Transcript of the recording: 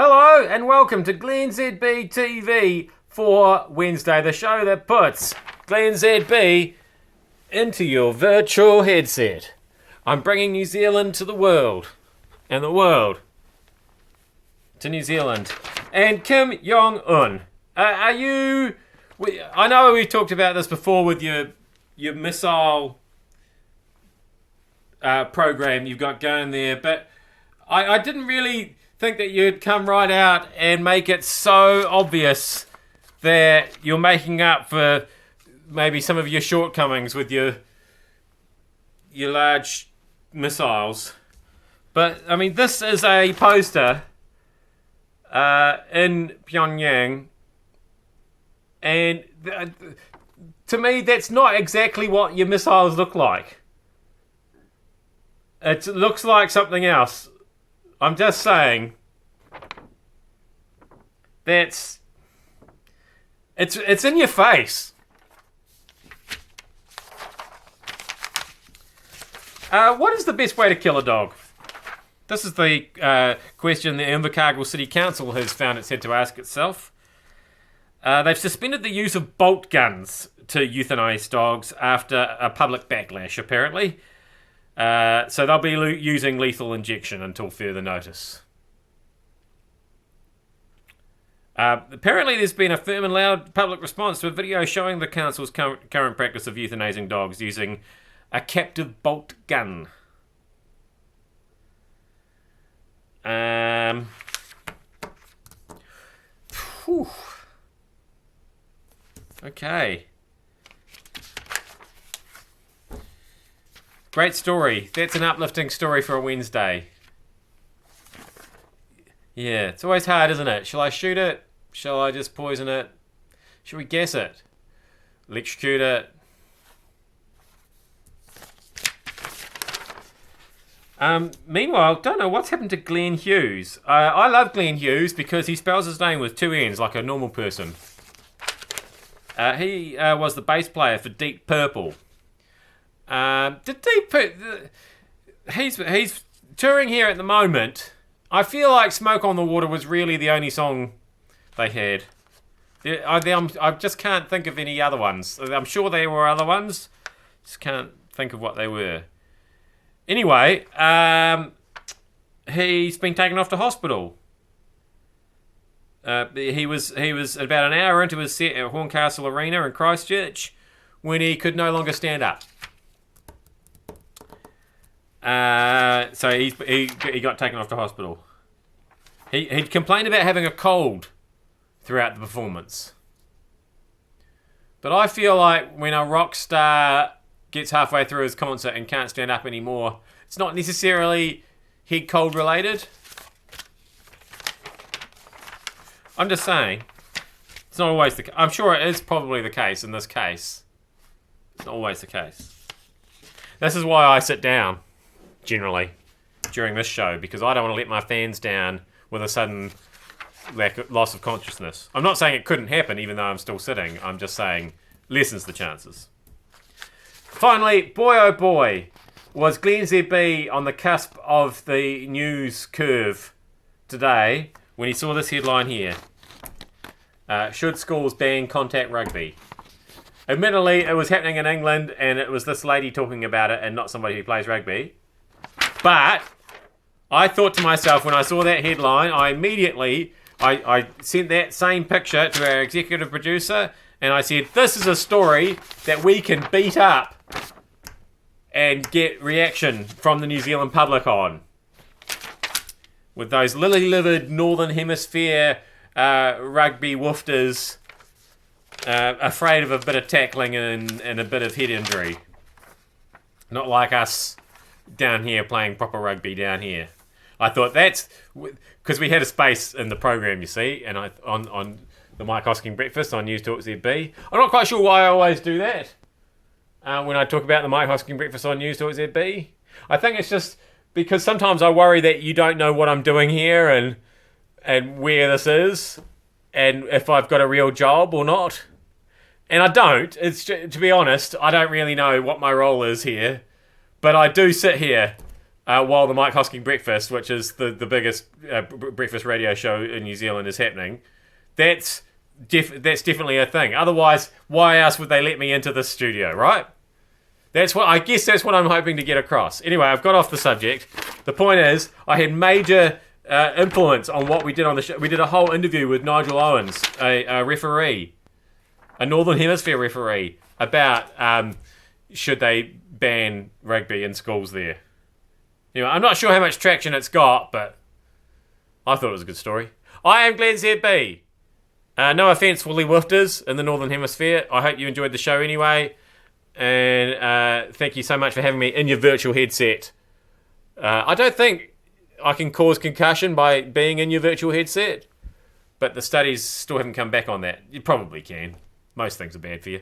Hello and welcome to glennzb TV for Wednesday, the show that puts glennzb into your virtual headset. I'm bringing New Zealand to the world, and the world to New Zealand. And Kim Jong-un, are you... I know we've talked about this before with your missile program you've got going there, but I didn't really think that you'd come right out and make it so obvious that you're making up for maybe some of your shortcomings with your large missiles. But, I mean, this is a poster in Pyongyang, and to me, that's not exactly what your missiles look like. It looks like something else. I'm just saying. It's in your face. What is the best way to kill a dog? This is the question the Invercargill City Council has found it's had to ask itself. They've suspended the use of bolt guns to euthanize dogs after a public backlash, apparently. So they'll be using lethal injection until further notice. Apparently there's been a firm and loud public response to a video showing the council's current practice of euthanizing dogs using a captive bolt gun. Okay. Great story. That's an uplifting story for a Wednesday. Yeah, it's always hard, isn't it? Shall I shoot it? Shall I just poison it? Shall we gas it? Electrocute it? Meanwhile, don't know what's happened to Glenn Hughes. I love Glenn Hughes because he spells his name with two N's like a normal person. He was the bass player for Deep Purple. He's touring here at the moment. I feel like Smoke on the Water was really the only song they had. I just can't think of any other ones. I'm sure there were other ones. Just can't think of what they were. Anyway, he's been taken off to hospital. He was about an hour into his set at Horncastle Arena in Christchurch when he could no longer stand up. So he got taken off to hospital. He'd complained about having a cold throughout the performance. But I feel like when a rock star gets halfway through his concert and can't stand up anymore, it's not necessarily head cold related. I'm just saying, it's not always the case. I'm sure it is probably the case in this case. It's not always the case. This is why I sit down, generally, during this show, because I don't want to let my fans down with a sudden loss of consciousness. I'm not saying it couldn't happen, even though I'm still sitting. I'm just saying lessens the chances. Finally, boy oh boy, was glennzb on the cusp of the news curve today when he saw this headline here. Should schools ban contact rugby? Admittedly, it was happening in England and it was this lady talking about it and not somebody who plays rugby. But I thought to myself when I saw that headline, I immediately sent that same picture to our executive producer and I said, this is a story that we can beat up and get reaction from the New Zealand public on. With those lily-livered Northern Hemisphere rugby woofters afraid of a bit of tackling and a bit of head injury. Not like us down here playing proper rugby down here. I thought that's... Because we had a space in the program, you see, and on the Mike Hosking Breakfast on News Talk ZB. I'm not quite sure why I always do that when I talk about the Mike Hosking Breakfast on News Talk ZB. I think it's just because sometimes I worry that you don't know what I'm doing here and where this is and if I've got a real job or not. And I don't. It's to be honest, I don't really know what my role is here. But I do sit here while the Mike Hosking Breakfast, which is the biggest breakfast radio show in New Zealand, is happening. That's definitely a thing. Otherwise, why else would they let me into this studio, right? That's what I'm hoping to get across. Anyway, I've got off the subject. The point is, I had major influence on what we did on the show. We did a whole interview with Nigel Owens, a referee, a Northern Hemisphere referee, about should they ban rugby in schools there. Anyway, I'm not sure how much traction it's got, but I thought it was a good story. I am glennzb. No offence, woolly woofers in the Northern Hemisphere. I hope you enjoyed the show anyway. And thank you so much for having me in your virtual headset. I don't think I can cause concussion by being in your virtual headset, but the studies still haven't come back on that. You probably can. Most things are bad for you.